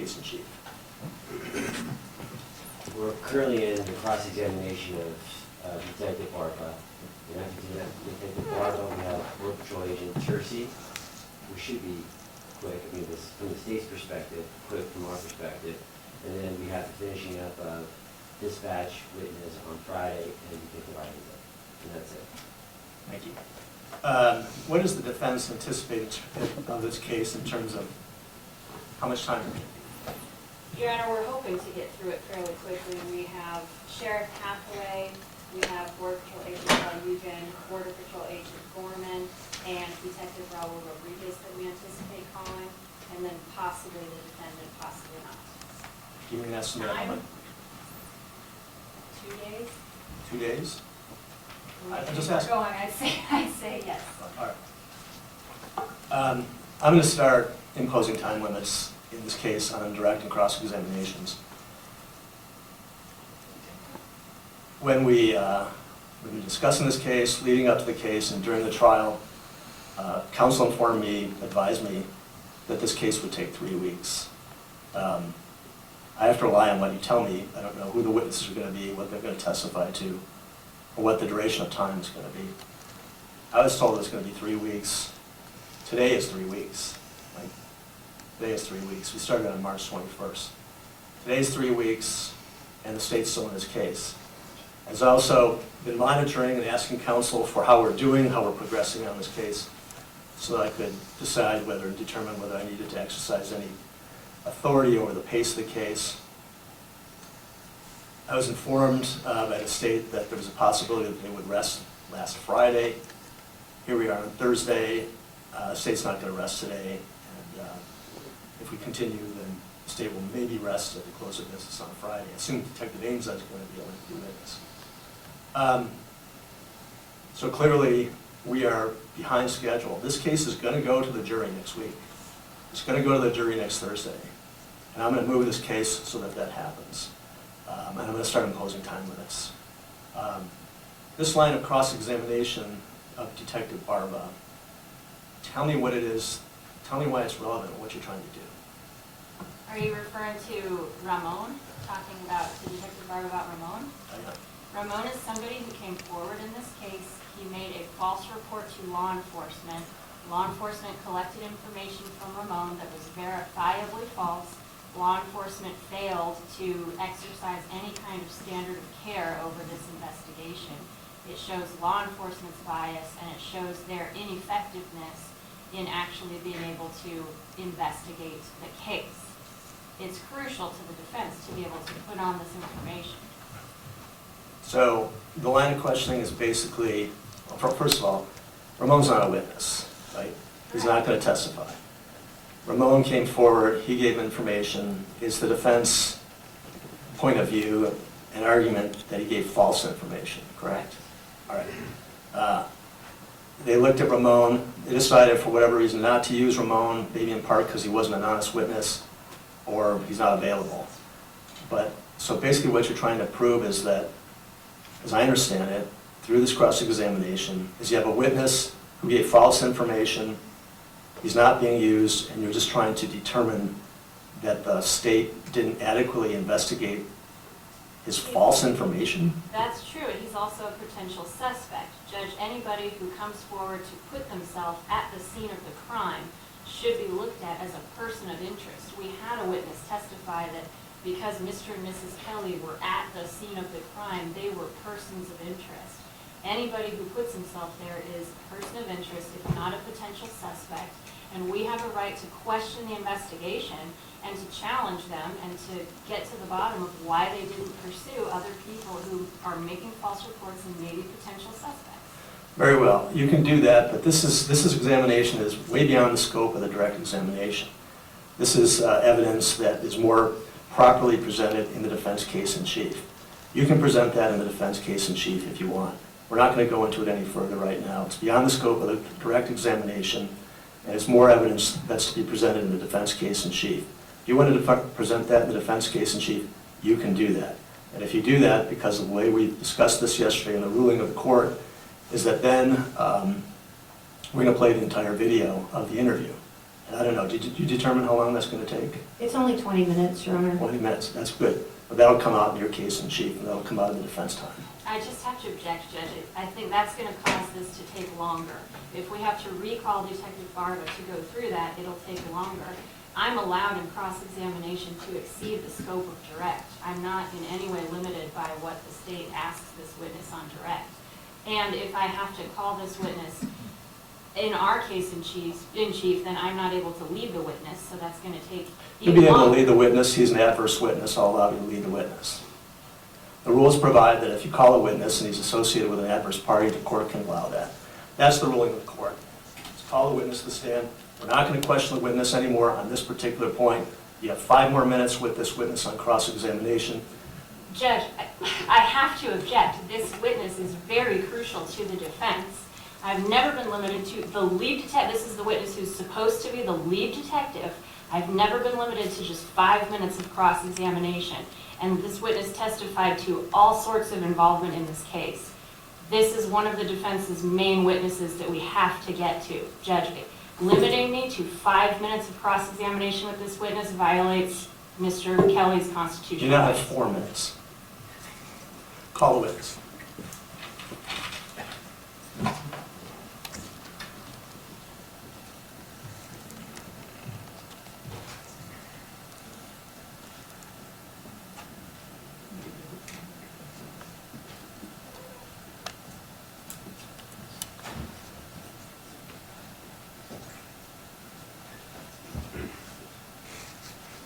case in chief. We're currently in the cross-examination of Detective Barba. And after Detective Barba, we have Border Patrol Agent Tercy, who should be quick. I mean, this, from the state's perspective, quick from our perspective. And then we have the finishing up of dispatch witness on Friday and Detective Barba. And that's it. Thank you. What does the defense anticipate of this case in terms of how much time? Your Honor, we're hoping to get through it fairly quickly. We have Sheriff Hathaway, we have Border Patrol Agent Eugen, Border Patrol Agent Gorman, and Detective Raul Rodriguez that we anticipate calling, and then possibly the defendant, possibly not. Give me an estimate. Time? 2 days? 2 days? I just ask. Going, I'd say yes. All right. I'm going to start imposing time limits in this case on direct and cross-examinations. When we were discussing this case, leading up to the case, and during the trial, counsel informed me, advised me, that this case would take 3 weeks. I have to rely on what you tell me. I don't know who the witnesses are going to be, what they're going to testify to, or what the duration of time is going to be. I was told it's going to be 3 weeks. Today is 3 weeks. Right? Today is 3 weeks. We started on March 21st. Today's 3 weeks, and the state's still in this case. I've also been monitoring and asking counsel for how we're doing, how we're progressing on this case, so that I could decide whether, determine whether I needed to exercise any authority over the pace of the case. I was informed by the state that there was a possibility that they would rest last Friday. Here we are on Thursday. The state's not going to rest today, and if we continue, then the state will maybe rest at the close of business on Friday. I assume Detective Ames is going to be able to do this. So clearly, we are behind schedule. This case is going to go to the jury next week. It's going to go to the jury next Thursday. And I'm going to move this case so that that happens. And I'm going to start imposing time limits. This line of cross-examination of Detective Barba, tell me what it is, tell me why it's relevant, what you're trying to do. Are you referring to Ramon, talking about, to Detective Barba about Ramon? Ramon is somebody who came forward in this case. He made a false report to law enforcement. Law enforcement collected information from Ramon that was verifiably false. Law enforcement failed to exercise any kind of standard of care over this investigation. It shows law enforcement's bias, and it shows their ineffectiveness in actually being able to investigate the case. It's crucial to the defense to be able to put on this information. So the line of questioning is basically, well, first of all, Ramon's not a witness, right? He's not going to testify. Ramon came forward, he gave information. Is the defense point of view an argument that he gave false information, correct? All right. They looked at Ramon, they decided for whatever reason not to use Ramon, maybe in part because he wasn't an honest witness or he's not available. But so basically what you're trying to prove is that, as I understand it, through this cross-examination, is you have a witness who gave false information, he's not being used, and you're just trying to determine that the state didn't adequately investigate his false information? That's true, and he's also a potential suspect. Judge, anybody who comes forward to put themselves at the scene of the crime should be looked at as a person of interest. We had a witness testify that because Mr. and Mrs. Kelly were at the scene of the crime, they were persons of interest. Anybody who puts himself there is a person of interest, if not a potential suspect, and we have a right to question the investigation and to challenge them and to get to the bottom of why they didn't pursue other people who are making false reports and maybe potential suspects. Very well, you can do that, but this examination is way beyond the scope of the direct examination. This is evidence that is more properly presented in the defense case in chief. You can present that in the defense case in chief if you want. We're not going to go into it any further right now. It's beyond the scope of the direct examination, and it's more evidence that's to be presented in the defense case in chief. If you want to present that in the defense case in chief, you can do that. And if you do that, because of the way we discussed this yesterday in the ruling of the court, is that then we're going to play the entire video of the interview. I don't know, did you determine how long that's going to take? It's only 20 minutes, Your Honor. 20 minutes, that's good. But that'll come out in your case in chief, and that'll come out of the defense time. I just have to object, Judge. I think that's going to cause this to take longer. If we have to recall Detective Barba to go through that, it'll take longer. I'm allowed in cross-examination to exceed the scope of direct. I'm not in any way limited by what the state asks this witness on direct. And if I have to call this witness in our case in chief, then I'm not able to lead the witness, so that's going to take You'll be able to lead the witness. He's an adverse witness. I'll allow you to lead the witness. The rules provide that if you call a witness and he's associated with an adverse party, the court can allow that. That's the ruling of the court. Let's call the witness to the stand. We're not going to question the witness anymore on this particular point. You have 5 more minutes with this witness on cross-examination. Judge, I have to object. This witness is very crucial to the defense. I've never been limited to the lead detective. This is the witness who's supposed to be the lead detective. I've never been limited to just 5 minutes of cross-examination. And this witness testified to all sorts of involvement in this case. This is one of the defense's main witnesses that we have to get to, Judge. Limiting me to 5 minutes of cross-examination with this witness violates Mr. Kelly's constitutional You now have rights. 4 minutes. Call the witness.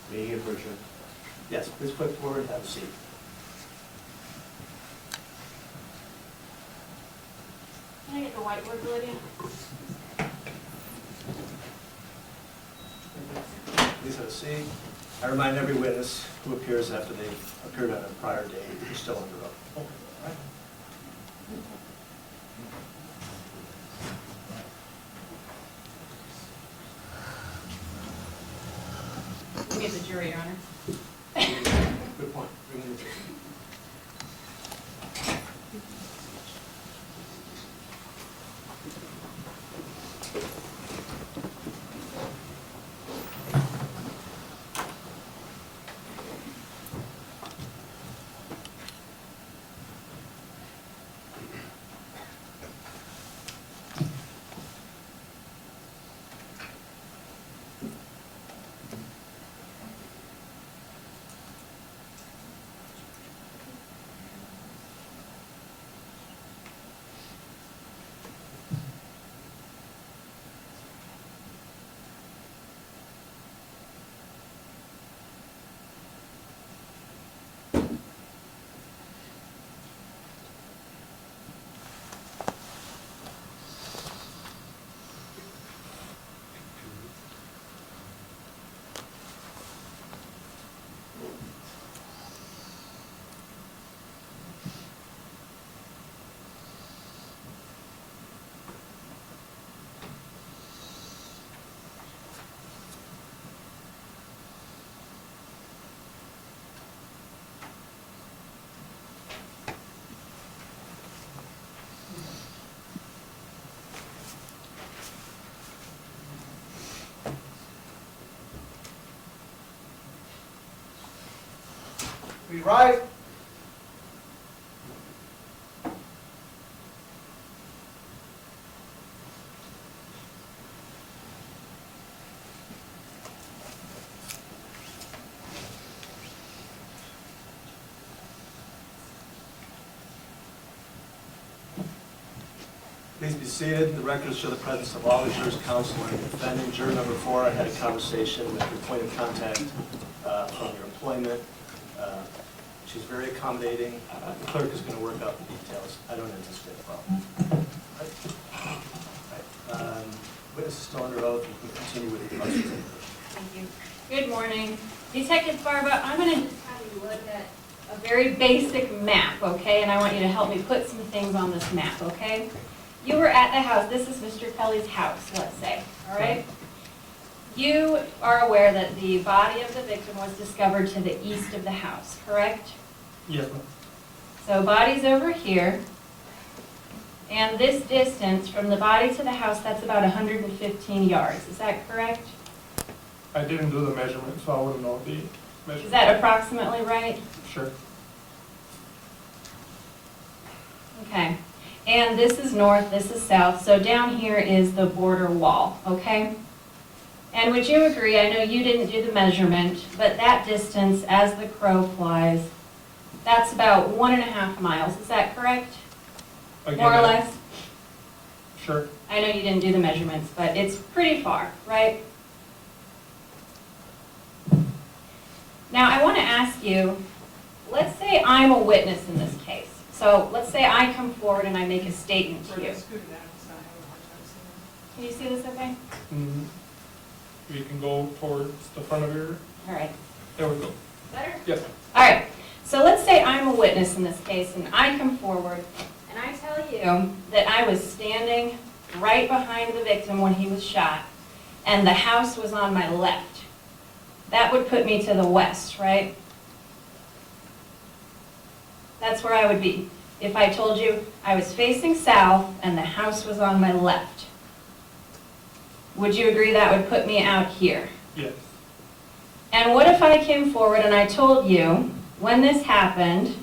May you approach her? Yes, please put forward and have a seat. Can I get the whiteboard, Lydia? Please have a seat. I remind every witness who appears after they've appeared on a prior date, you're still under oath. Okay, all right. We get the jury, Your Honor. Good point. Bring in the jury. We rise. Please be seated. The records show the presence of all the jurors, counsel, and defendant. Juror number 4, I had a conversation with your point of contact from your employment. She's very accommodating. The clerk is going to work out the details. I don't anticipate a problem. Right. Witness is still under oath. You can continue with the questions. Thank you. Good morning. Detective Barba, I'm going to just have you look at a very basic map, okay? And I want you to help me put some things on this map, okay? You were at the house. This is Mr. Kelly's house, let's say, all right? You are aware that the body of the victim was discovered to the east of the house, correct? Yes, ma'am. So body's over here, and this distance from the body to the house, that's about 115 yards. Is that correct? I didn't do the measurement, so I wouldn't know the Is measurement. that approximately right? Sure. Okay. And this is north, this is south, so down here is the border wall, okay? And would you agree, I know you didn't do the measurement, but that distance as the crow flies, that's about 1.5 miles, is that correct? Again, More or less? Sure. I know you didn't do the measurements, but it's pretty far, right? Now, I want to ask you, let's say I'm a witness in this case. So let's say I come forward and I make a statement to you. Can you see this okay? Mm-hmm. We can go towards the front of your, All right. there we go. Better? Yes. All right. So let's say I'm a witness in this case and I come forward and I tell you that I was standing right behind the victim when he was shot and the house was on my left. That would put me to the west, right? That's where I would be if I told you I was facing south and the house was on my left. Would you agree that would put me out here? Yes. And what if I came forward and I told you when this happened,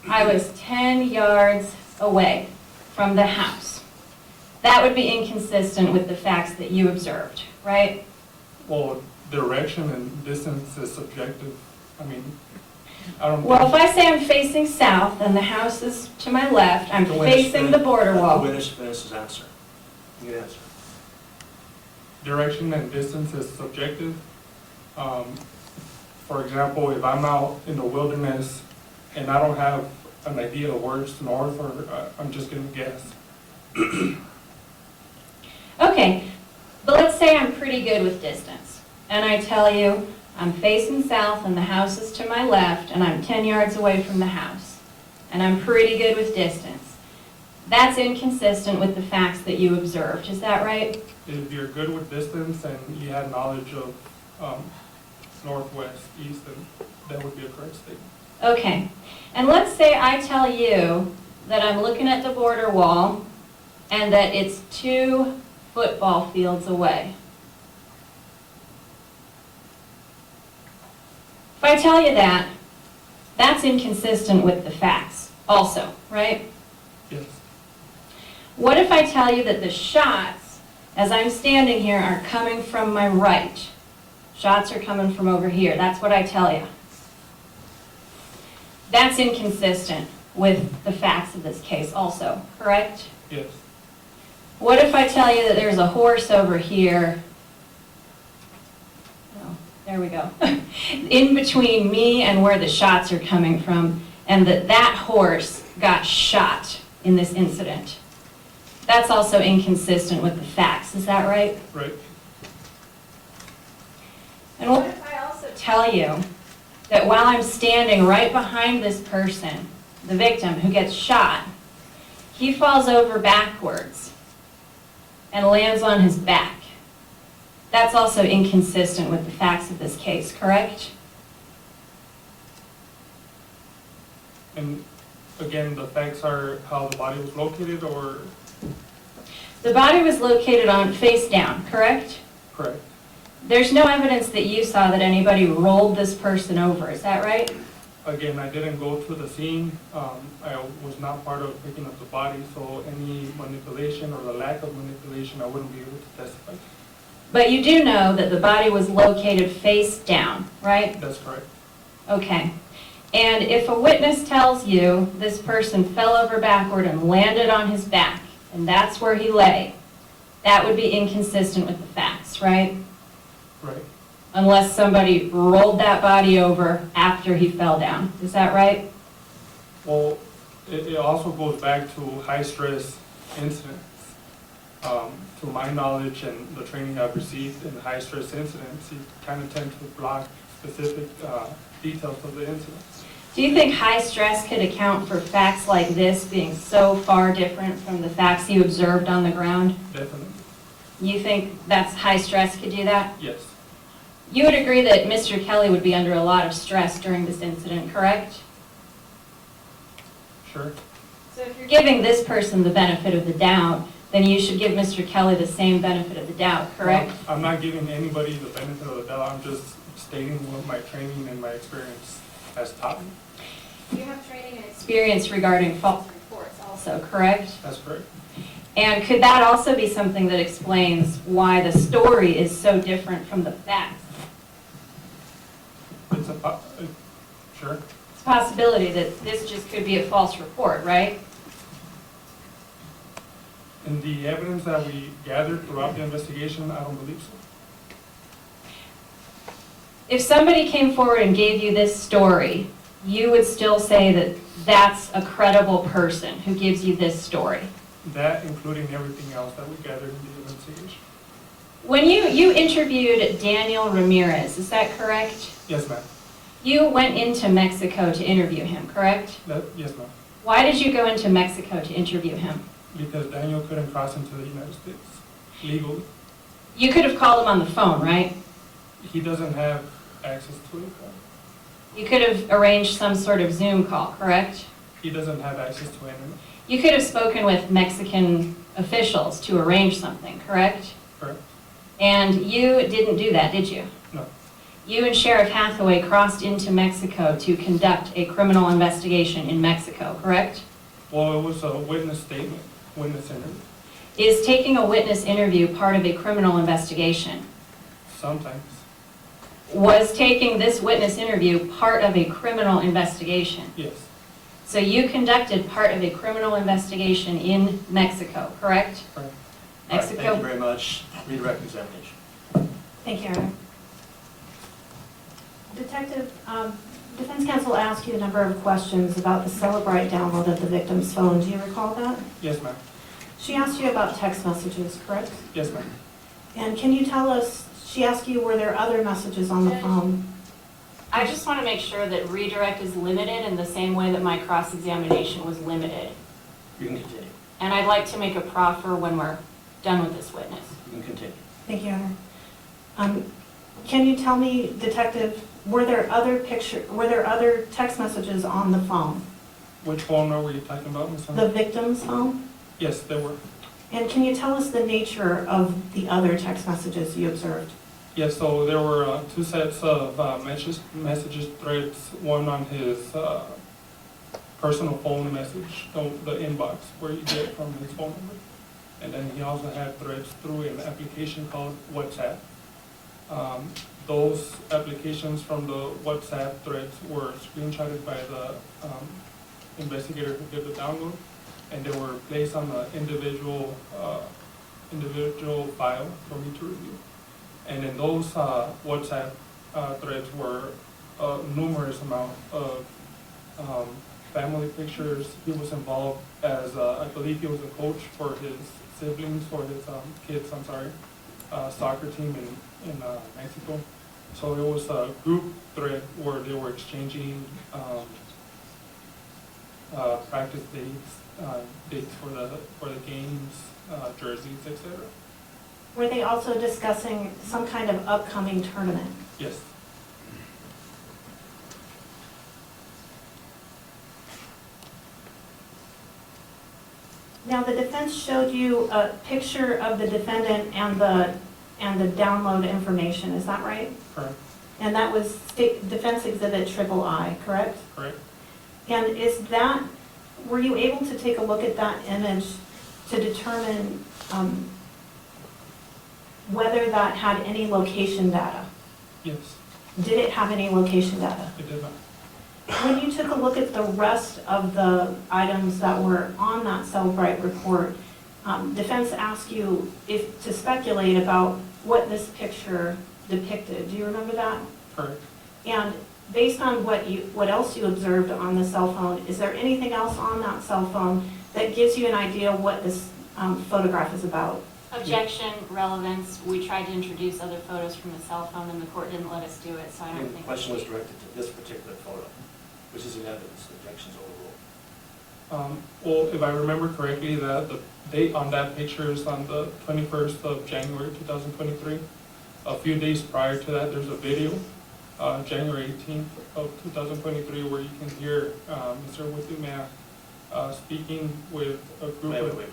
I was 10 yards away from the house? That would be inconsistent with the facts that you observed, right? Well, direction and distance is subjective. I mean, I don't. Well, if I say I'm facing south and the house is to my left, I'm The witness facing fin- the border The wall. witness finishes his answer. You can answer. Direction and distance is subjective. For example, if I'm out in the wilderness and I don't have an idea of where it's north, or I'm just going to guess. Okay, but let's say I'm pretty good with distance. And I tell you I'm facing south and the house is to my left and I'm 10 yards away from the house. And I'm pretty good with distance. That's inconsistent with the facts that you observed. Is that right? If you're good with distance and you have knowledge of northwest, east, then that would be a correct statement. Okay, and let's say I tell you that I'm looking at the border wall and that it's 2 football fields away. If I tell you that, that's inconsistent with the facts also, right? Yes. What if I tell you that the shots, as I'm standing here, are coming from my right? Shots are coming from over here. That's what I tell you. That's inconsistent with the facts of this case also, correct? Yes. What if I tell you that there's a horse over here? Oh, there we go. In between me and where the shots are coming from, and that horse got shot in this incident. That's also inconsistent with the facts. Is that right? Right. And what if I also tell you that while I'm standing right behind this person, the victim who gets shot, he falls over backwards and lands on his back? That's also inconsistent with the facts of this case, correct? And again, the facts are how the body was located, or The body was located on face down, correct? correct? There's no evidence that you saw that anybody rolled this person over, is that right? Again, I didn't go to the scene. I was not part of picking up the body, so any manipulation or the lack of manipulation, I wouldn't be able to testify. But you do know that the body was located face down, right? That's correct. Okay. And if a witness tells you this person fell over backward and landed on his back, and that's where he lay, that would be inconsistent with the facts, right? Right. Unless somebody rolled that body over after he fell down. Is that right? Well, it also goes back to high-stress incidents. To my knowledge and the training I've received in high-stress incidents, you kind of tend to block specific details of the incident. Do you think high stress could account for facts like this being so far different from the facts you observed on the ground? Definitely. You think that's high stress could do that? Yes. You would agree that Mr. Kelly would be under a lot of stress during this incident, correct? Sure. So if you're giving this person the benefit of the doubt, then you should give Mr. Kelly the same benefit of the doubt, correct? Well, I'm not giving anybody the benefit of the doubt, I'm just stating what my training and my experience has taught me. You have training and experience regarding false reports also, correct? That's correct. And could that also be something that explains why the story is so different from the facts? It's sure. It's a possibility that this just could be a false report, right? In the evidence that we gathered throughout the investigation, I don't believe so. If somebody came forward and gave you this story, you would still say that that's a credible person who gives you this story? That, including everything else that we gathered in the investigation. When you interviewed Daniel Ramirez, is that correct? Yes, ma'am. You went into Mexico to interview him, correct? Yes, ma'am. Why did you go into Mexico to interview him? Because Daniel couldn't cross into the United States legally. You could have called him on the phone, right? He doesn't have access to it. You could have arranged some sort of Zoom call, correct? He doesn't have access to internet. You could have spoken with Mexican officials to arrange something, correct? Correct? And you didn't do that, did you? No. You and Sheriff Hathaway crossed into Mexico to conduct a criminal investigation in Mexico, correct? Well, it was a witness statement, witness interview. Is taking a witness interview part of a criminal investigation? Sometimes. Was taking this witness interview part of a criminal investigation? Yes. So you conducted part of a criminal investigation in Mexico, correct? Correct. All right, Mexico. thank you very much. Redirect examination. Thank you, Your Honor. Detective, defense counsel asked you a number of questions about the Celebrite download of the victim's phone. Do you recall that? Yes, ma'am. She asked you about text messages, correct? Yes, ma'am. And can you tell us, she asked you, were there other messages on the phone? I just want to make sure that redirect is limited in the same way that my cross-examination was limited. You can continue. And I'd like to make a proffer when we're done with this witness. You can continue. Thank you, Your Honor. Can you tell me, Detective, were there other text messages on the phone? Which phone are we talking about, Ms. The Hunter? victim's phone? Yes, there were. And can you tell us the nature of the other text messages you observed? Yes, so there were two sets of messages threads, one on his personal phone message, the inbox where you get from his phone number. And then he also had threads through an application called WhatsApp. Those applications from the WhatsApp threads were screenshotted by the investigator who did the download, and they were placed on an individual file for me to review. And in those WhatsApp threads were numerous amount of family pictures. He was involved as, I believe he was a coach for his siblings, for his kids, soccer team in Mexico. So it was a group thread where they were exchanging practice dates for the games, jerseys, etc. Were they also discussing some kind of upcoming tournament? Yes. Now, the defense showed you a picture of the defendant and the download information, is that right? Correct. And that was Defense Exhibit III, correct? Correct. And were you able to take a look at that image to determine whether that had any location data? Yes, Did it have any location data? it did not. When you took a look at the rest of the items that were on that Cellbrite report, defense asked you to speculate about what this picture depicted. Do you remember that? Correct. And based on what else you observed on the cell phone, is there anything else on that cell phone that gives you an idea what this photograph is about? Objection, relevance, we tried to introduce other photos from the cell phone and the court didn't let us do it, so I don't The think. question was directed to this particular photo, which is in evidence. Objections overruled. Well, if I remember correctly, the date on that picture is on the 21st of January 2023. A few days prior to that, there's a video, January 18th of 2023, where you can hear Mr. Witumea speaking with a group Wait a of... minute.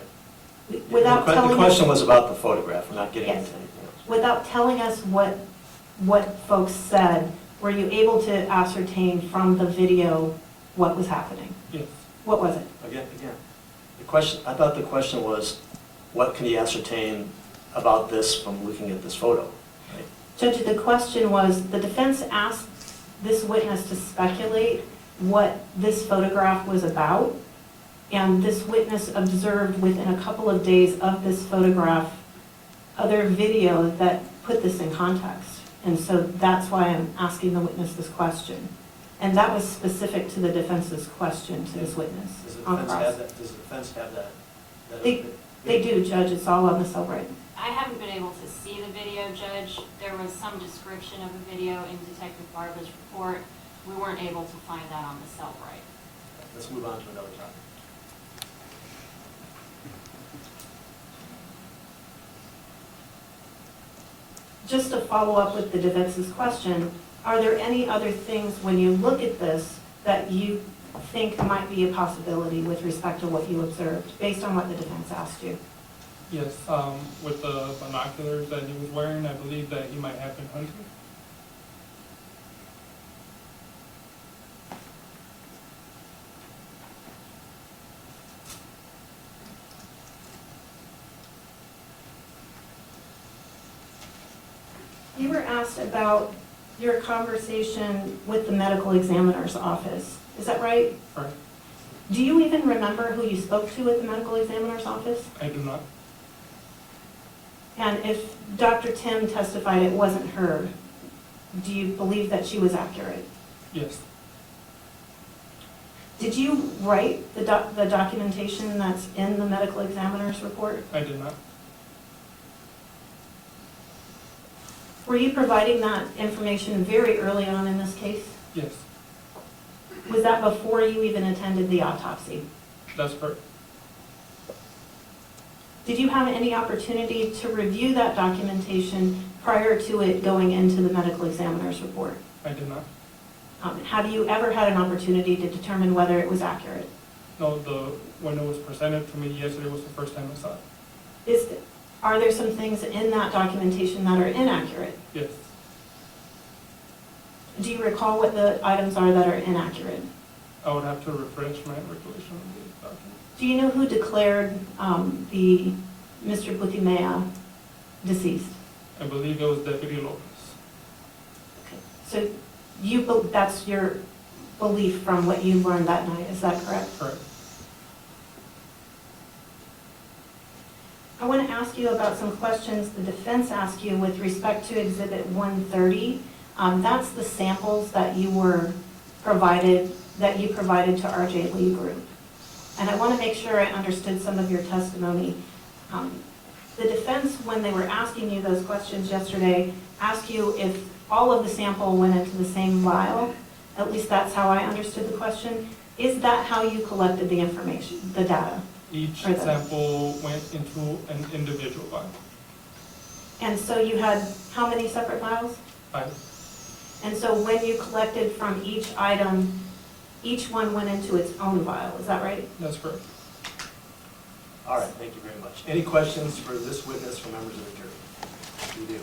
Without The telling question us, was about the photograph, we're not getting Yes. into anything else. without telling us what folks said, were you able to ascertain from the video what was happening? Yes, What was it? Again, the question, I thought the question was, what can he ascertain about this from looking at this photo? Right? Judge, the question was, the defense asked this witness to speculate what this photograph was about, and this witness observed within a couple of days of this photograph other video that put this in context. And so that's why I'm asking the witness this question. And that was specific to the defense's question to this witness. Does the on defense cross. have that, does the defense have that? They do, Judge, it's all on the cell right. I haven't been able to see the video, Judge. There was some description of a video in Detective Barba's report. We weren't able to find that on the cell right. Let's move on to another topic. Just to follow up with the defense's question, are there any other things when you look at this that you think might be a possibility with respect to what you observed, based on what the defense asked you? yes, with the binoculars that he was wearing, I believe that he might have been hunting. You were asked about your conversation with the medical examiner's office. Is that right? Right, Do you even remember who you spoke to at the medical examiner's office? I do not. And if Dr. Tim testified it wasn't her, do you believe that she was accurate? Yes, Did you write the documentation that's in the medical examiner's report? I did not. Were you providing that information very early on in this case? Yes, Was that before you even attended the autopsy? that's correct. Did you have any opportunity to review that documentation prior to it going into the medical examiner's report? I did not. Have you ever had an opportunity to determine whether it was accurate? No, when it was presented to me yesterday was the first time I saw it. Are there some things in that documentation that are inaccurate? Yes, Do you recall what the items are that are inaccurate? I would have to refresh my recollection of the document. Do you know who declared the Mr. Butimea deceased? I believe it was Deputy Lopez. So that's your belief from what you learned that night, is that correct? Correct. I want to ask you about some questions the defense asked you with respect to Exhibit 130. That's the samples that you provided to RJ Lee Group. And I want to make sure I understood some of your testimony. The defense, when they were asking you those questions yesterday, asked you if all of the sample went into the same vial. At least that's how I understood the question. Is that how you collected the information, the data? Each Or the- sample went into an individual vial. And so you had how many separate vials? 5. And so when you collected from each item, each one went into its own vial, is that right? That's correct. All right, thank you very much. Any questions for this witness from members of the jury? We do.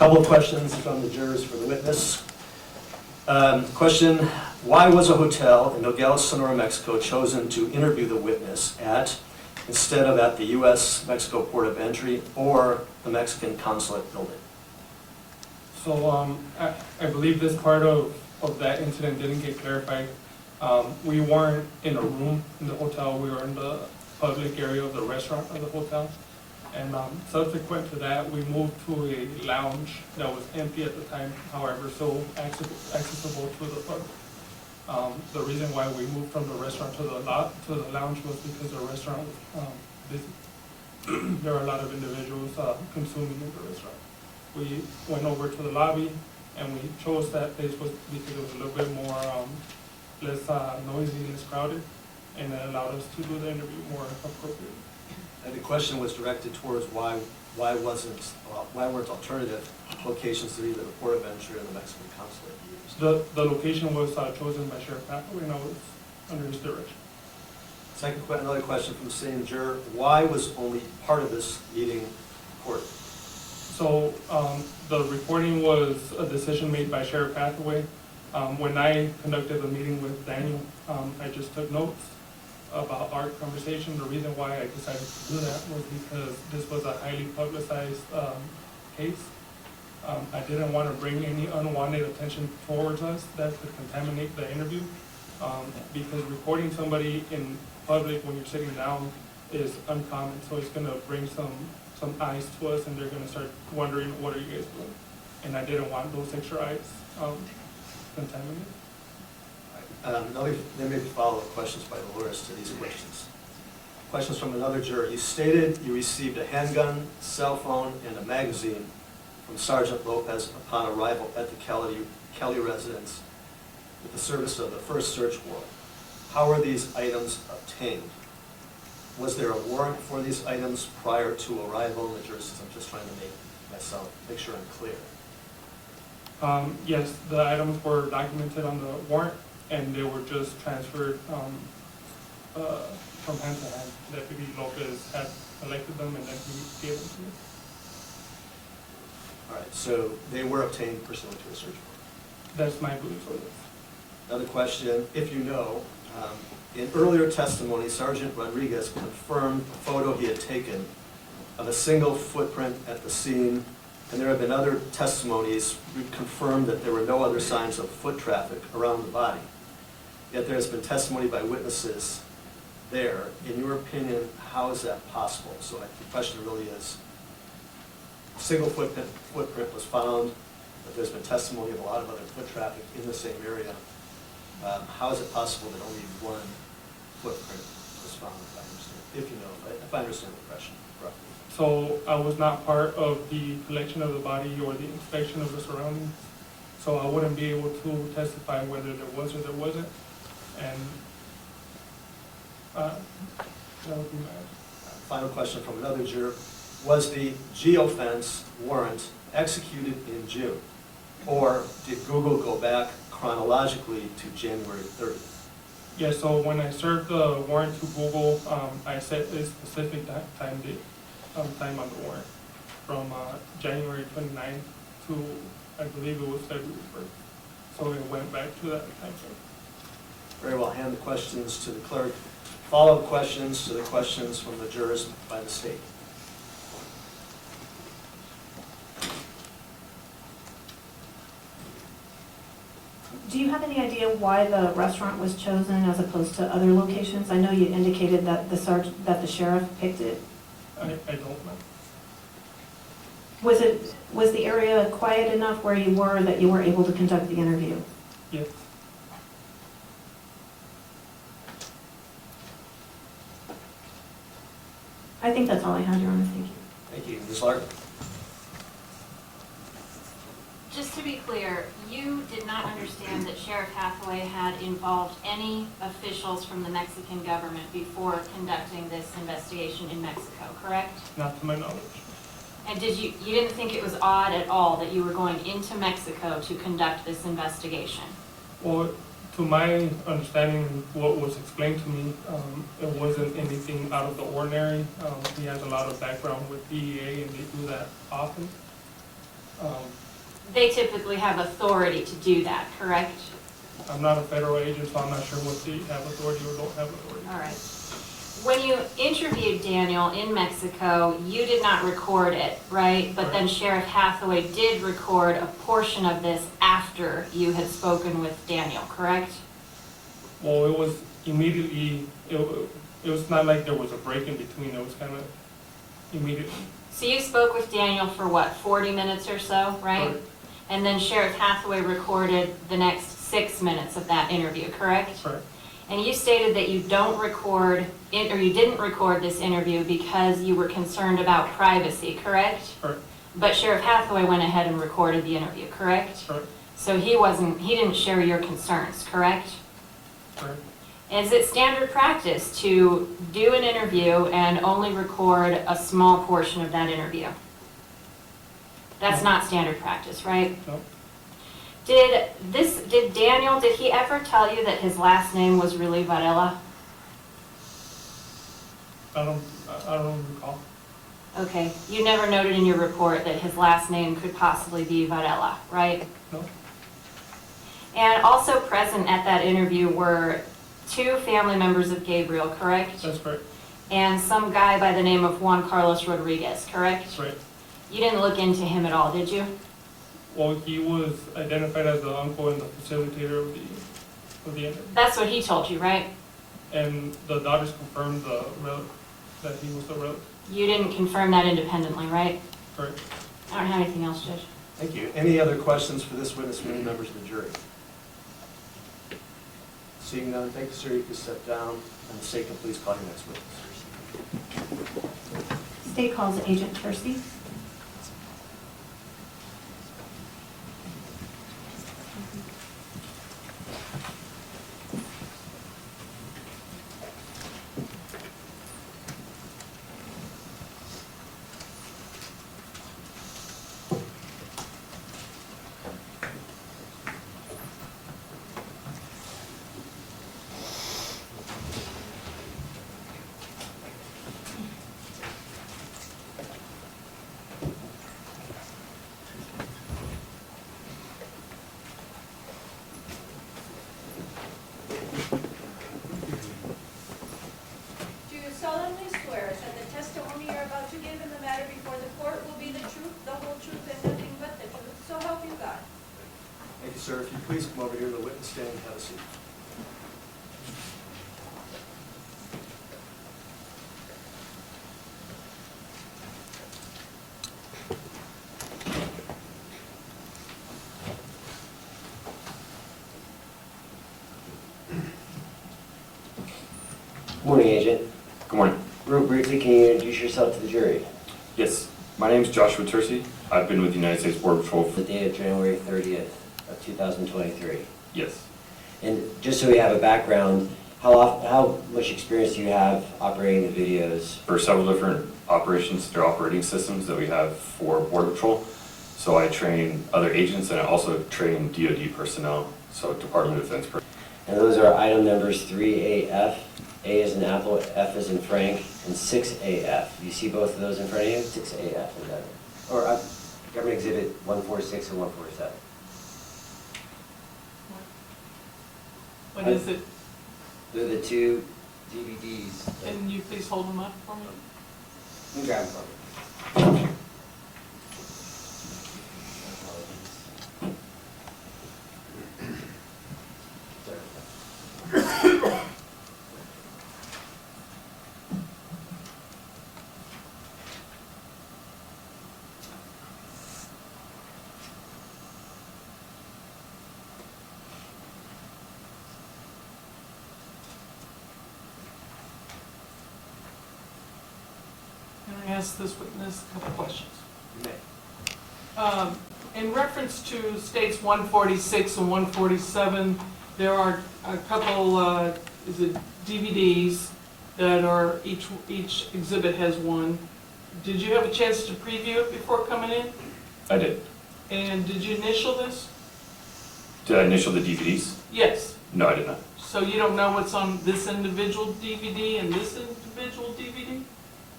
Couple of questions from the jurors for the witness. Question, why was a hotel in Nogales, Sonora, Mexico chosen to interview the witness at, instead of at the U.S.-Mexico Port of Entry or the Mexican consulate building? So I believe this part of that incident didn't get clarified. We weren't in a room in the hotel, we were in the public area of the restaurant of the hotel. And subsequent to that, we moved to a lounge that was empty at the time, however, so accessible to the public. The reason why we moved from the restaurant to the lounge was because the restaurant was busy. There were a lot of individuals consuming in the restaurant. We went over to the lobby, and we chose that place because it was a little bit more less noisy, less crowded, and it allowed us to do the interview more appropriately. And the question was directed towards why weren't alternative locations to either the Port of Entry or the Mexican consulate used? The location was chosen by Sheriff Hathaway, and I was under his direction. Another question from the same juror, why was only part of this meeting recorded? So the recording was a decision made by Sheriff Hathaway. When I conducted the meeting with Daniel, I just took notes about our conversation. The reason why I decided to do that was because this was a highly publicized case. I didn't want to bring any unwanted attention towards us that could contaminate the interview, because recording somebody in public when you're sitting down is uncommon, so it's going to bring some eyes to us, and they're going to start wondering, what are you guys doing? And I didn't want those extra eyes contaminated. There may be follow-up questions by the lawyers to these questions. Questions from another juror. You stated you received a handgun, cell phone, and a magazine from Sergeant Lopez upon arrival at the Kelly residence with the service of the first search warrant. How were these items obtained? Was there a warrant for these items prior to arrival in the jurisdiction? I'm just trying to make sure I'm clear. Yes, the items were documented on the warrant, and they were just transferred from hand to hand. Deputy Lopez had collected them, and then he gave them to me. All right, so they were obtained pursuant to a search warrant. That's my belief of this. Another question, if you know, in earlier testimony, Sergeant Rodriguez confirmed a photo he had taken of a single footprint at the scene, and there have been other testimonies who confirmed that there were no other signs of foot traffic around the body. Yet there has been testimony by witnesses there. In your opinion, how is that possible? So the question really is, a single footprint was found, but there's been testimony of a lot of other foot traffic in the same area. How is it possible that only one footprint was found, if I understand the question correctly? So I was not part of the collection of the body or the inspection of the surroundings, so I wouldn't be able to testify whether there was or there wasn't. And that would be my answer. Final question from another juror. Was the geofence warrant executed in June? Or did Google go back chronologically to January 30th? Yeah, so when I served the warrant to Google, I set a specific time on the warrant from January 29th to, I believe it was February 1st. So it went back to that time frame. Very well. Hand the questions to the clerk. Follow-up questions to the questions from the jurors by the state. Do you have any idea why the restaurant was chosen as opposed to other locations? I know you indicated that the sheriff picked it. I don't know. Was the area quiet enough where you were that you were able to conduct the interview? Yes. I think that's all I had, Your Honor. Thank you. Thank you. Ms. Larkin. Just to be clear, you did not understand that Sheriff Hathaway had involved any officials from the Mexican government before conducting this investigation in Mexico, correct? Not to my knowledge. And you didn't think it was odd at all that you were going into Mexico to conduct this investigation? Well, to my understanding, what was explained to me, it wasn't anything out of the ordinary. He has a lot of background with DEA, and they do that often. They typically have authority to do that, correct? I'm not a federal agent, so I'm not sure what they have authority or don't have authority. All right. When you interviewed Daniel in Mexico, you did not record it, right? But then Sheriff Hathaway did record a portion of this after you had spoken with Daniel, correct? Well, it was immediately, it was not like there was a break in between, it was kind of immediately. So you spoke with Daniel for what, 40 minutes or so, right? Correct. And then Sheriff Hathaway recorded the next 6 minutes of that interview, correct? Correct. And you stated that you don't record, or you didn't record this interview because you were concerned about privacy, correct? Correct. But Sheriff Hathaway went ahead and recorded the interview, correct? Correct. So he didn't share your concerns, correct? Correct. Is it standard practice to do an interview and only record a small portion of that interview? That's not standard practice, right? No. Did Daniel, did he ever tell you that his last name was really Varela? I don't recall. Okay, you never noted in your report that his last name could possibly be Varela, right? No. And also present at that interview were 2 family members of Gabriel, correct? That's correct. And some guy by the name of Juan Carlos Rodriguez, correct? Right. You didn't look into him at all, did you? Well, he was identified as the uncle and the facilitator of the interview. That's what he told you, right? And the daughters confirmed that he was the relative. You didn't confirm that independently, right? Correct. I don't have anything else, Judge. Thank you. Any other questions for this witness from any members of the jury? Seeing none, thank you, sir. You can step down. And the state can please call your next witness. State calls Agent Tercey. Do you solemnly swear that the testimony you're about to give in the matter before the court will be the truth, the whole truth, and nothing but the truth? So help you God. Thank you, sir. If you please come over here to the witness stand and have a seat. Morning, Agent. Good morning. Real briefly, can you introduce yourself to the jury? Yes, my name is Joshua Tercey. I've been with the United States Border Patrol The for, day of January 30th of 2023. yes, And just so we have a background, how much experience do you have operating the videos? for several different operations, their operating systems that we have for Border Patrol. So I train other agents and I also train DoD personnel, so Department of Defense personnel. And those are item numbers 3AF, A as in Apple, F as in Frank, and 6AF. You see both of those in front of you? 6AF is that? Or Government Exhibit 146 and 147. What is it? They're the 2 DVDs. Can you please hold them up for me? You can grab them from me. Can I ask this witness a couple questions? You may. In reference to states 146 and 147, there are a couple, is it DVDs that are, each exhibit has one. Did you have a chance to preview it before coming in? I did. And did you initial this? Did I initial the DVDs? Yes. No, I did not. So you don't know what's on this individual DVD and this individual DVD?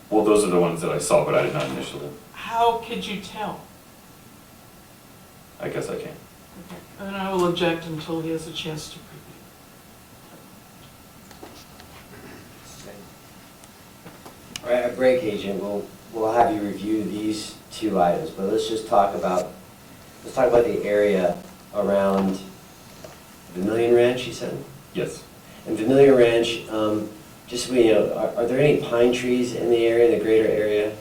Well, those are the ones that I saw, but I did not initial them. How could you tell? I guess I can. Okay. And I will object until he has a chance to preview. All right, our break agent, we'll have you review these two items, but let's talk about the area around Vermilion Ranch, you said? Yes. And Vermilion Ranch, just so we know, are there any pine trees in the area, in the greater area?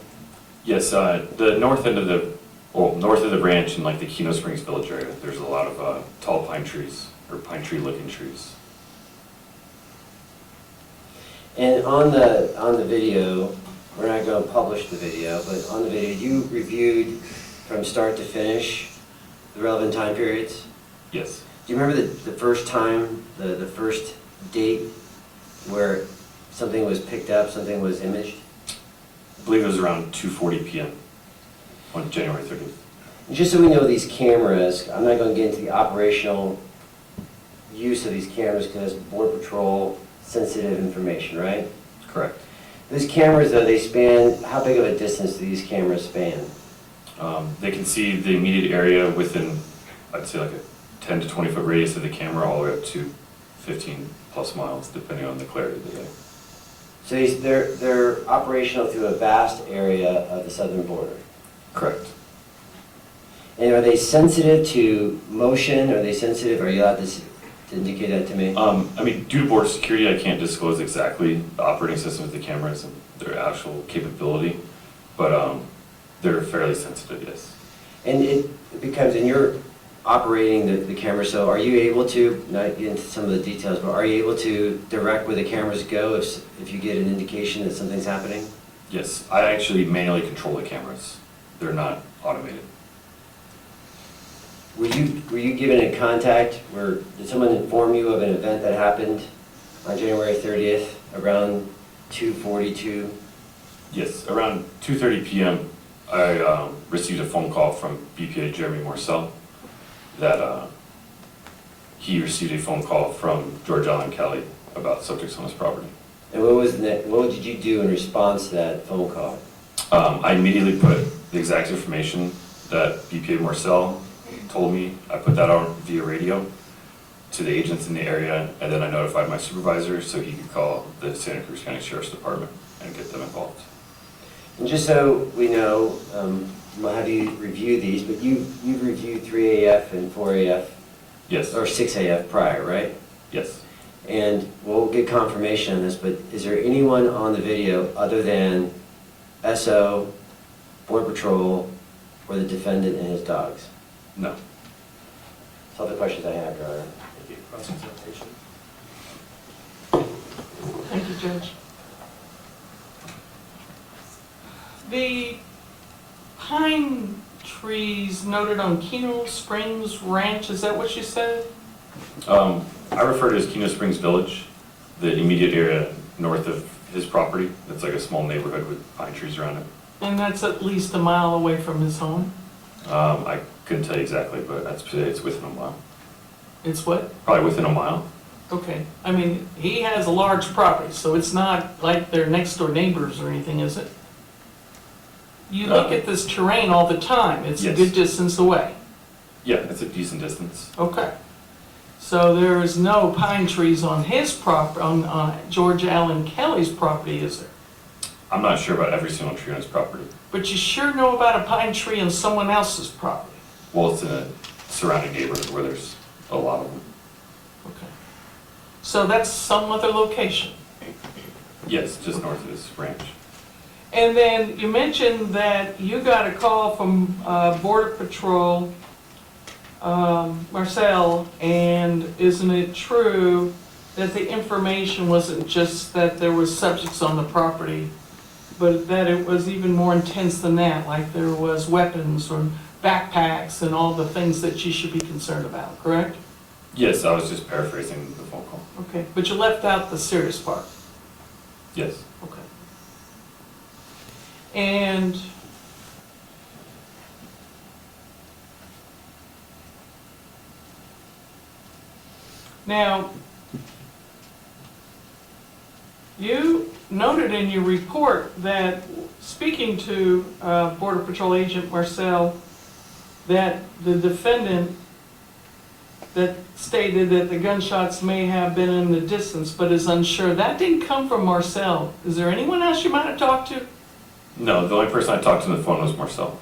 Yes, the north end of north of the ranch in like the Keno Springs Village area, there's a lot of tall pine trees, or pine tree looking trees. And on the video, we're not going to publish the video, but on the video, you reviewed from start to finish the relevant time periods? Yes. Do you remember the first time, the first date where something was picked up, something was imaged? I believe it was around 2:40 p.m. on January 30th. And just so we know these cameras, I'm not going to get into the operational use of these cameras because Border Patrol sensitive information, right? Correct. These cameras, though, they span, how big of a distance do these cameras span? They can see the immediate area within, I'd say like a 10 to 20 foot radius of the camera, all the way up to 15 plus miles, depending on the clarity of the day. So they're operational through a vast area of the southern border. Correct. And are they sensitive to motion? Are you allowed to indicate that to me? I mean, due to border security, I can't disclose exactly the operating system of the cameras and their actual capability, but they're fairly sensitive, yes. And it becomes, and you're operating the camera, so are you able to, not get into some of the details, but are you able to direct where the cameras go if you get an indication that something's happening? Yes, I actually manually control the cameras. They're not automated. Were you given a contact, did someone inform you of an event that happened on January 30th around 2:42? Yes, around 2:30 p.m., I received a phone call from BPA Jeremy Morcell that he received a phone call from George Allen Kelly about subjects on his property. And what did you do in response to that phone call? I immediately put the exact information that BPA Morcell told me. I put that out via radio to the agents in the area, and then I notified my supervisor so he could call the Santa Cruz County Sheriff's Department and get them involved. And just so we know, we'll have you review these, but you've reviewed 3AF and 4AF, Yes. or 6AF prior, right? Yes. And we'll get confirmation on this, but is there anyone on the video other than SO, Border Patrol, or the defendant and his dogs? No. That's all the questions I have, Your Honor. Thank you. Cross-examination. Thank you, Judge. The pine trees noted on Keno Springs Ranch, is that what you said? I refer to it as Keno Springs Village, the immediate area north of his property. It's like a small neighborhood with pine trees around it. And that's at least a mile away from his home? I couldn't tell you exactly, but I'd say it's within a mile. It's what? Probably within a mile. Okay. I mean, he has a large property, so it's not like they're next door neighbors or anything, is it? You look at this terrain all the time. It's a Yes. good distance away. Yeah, it's a decent distance. Okay. So there is no pine trees on his property, on George Allen Kelly's property, is there? I'm not sure about every single tree on his property. But you sure know about a pine tree on someone else's property? Well, it's in a surrounding neighborhood where there's a lot of them. Okay. So that's some other location. Yes, just north of his ranch. And then you mentioned that you got a call from Border Patrol, Marcel, and isn't it true that the information wasn't just that there was subjects on the property, but that it was even more intense than that, like there was weapons or backpacks and all the things that you should be concerned about, correct? Yes, I was just paraphrasing the phone call. Okay, but you left out the serious part. Yes. Okay. And now, you noted in your report that speaking to Border Patrol Agent Marcel, that the defendant that stated that the gunshots may have been in the distance but is unsure, that didn't come from Marcel. Is there anyone else you might have talked to? No, the only person I talked to on the phone was Marcel.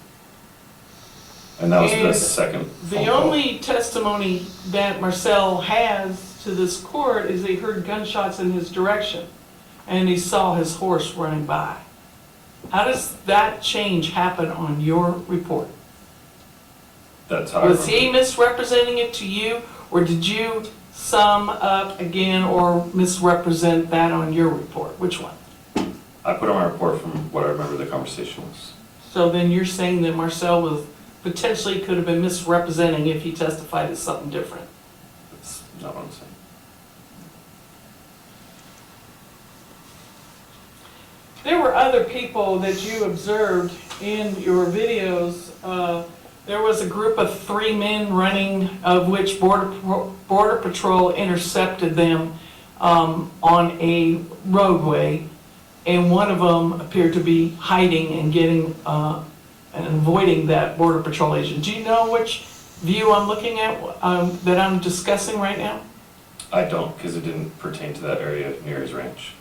And that was the And second phone The call. only testimony that Marcel has to this court is he heard gunshots in his direction and he saw his horse running by. How does that change happen on your report? That's how I Was he remember. misrepresenting it to you, or did you sum up again or misrepresent that on your report? Which one? I put on my report from what I remember the conversation was. So then you're saying that Marcel was potentially could have been misrepresenting if he testified as something different? That's not what I'm saying. There were other people that you observed in your videos. There was a group of 3 men running, of which Border Patrol intercepted them on a roadway, and one of them appeared to be hiding and getting and avoiding that Border Patrol agent. Do you know which view I'm looking at, that I'm discussing right now? I don't, because it didn't pertain to that area near his ranch.